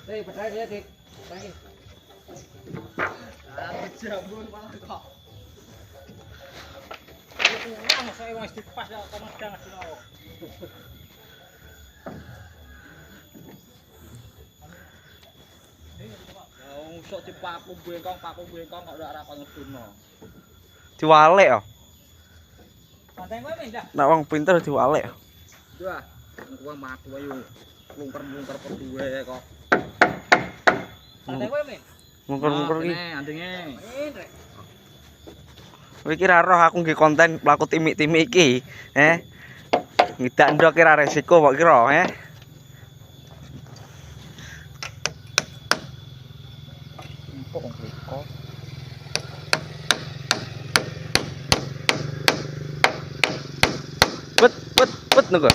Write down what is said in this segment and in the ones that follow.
Đây, bật đây đi. Đây. Jambon malah kok. Kurang saya wis dipas ya komedang sira. Sok dipaku bengkong kok ora kon ngedunno. Diwalek ya. Santai kowe men dah. Nek wong pinter diwalek. Wah, kuwi matu ayo. Lungker-lungker kedue kok. Santai kowe men. Mungkur-mungkur iki. Andenge. Men rek. Kowe iki ra roh aku nggih konten pelaku timik-timik iki, Ngidak ndok kira resiko kok kira, Empuk wong kliko. Bet niku.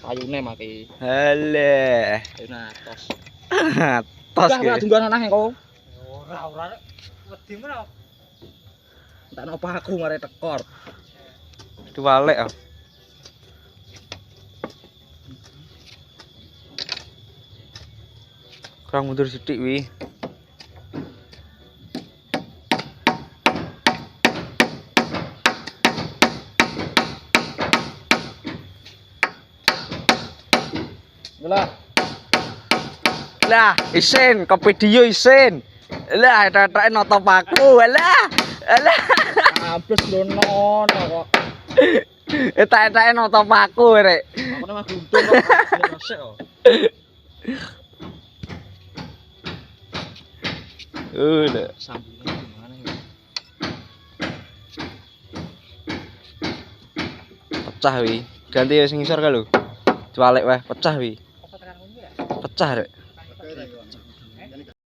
Payune mati. Halah. Ayune atos. Tos Ora ki. dunggan nang kok. Ora rek. Wedi men. Tak nopo aku ngare tekor. Diwalek ya. Kurang mundur sithik wi. Lah, isin, kopi dio isin. Lah, tetek noto paku. Lah. Abis lono kok. Tetek noto paku rek. Aku mah guntung kok. Resik kok. Udah. Sambungnya gimana ya? Pecah wi. Ganti sing ngisor ka lho. Cualek wae, pecah wi. Apa tekan ngono ya? Pecah rek. Oke,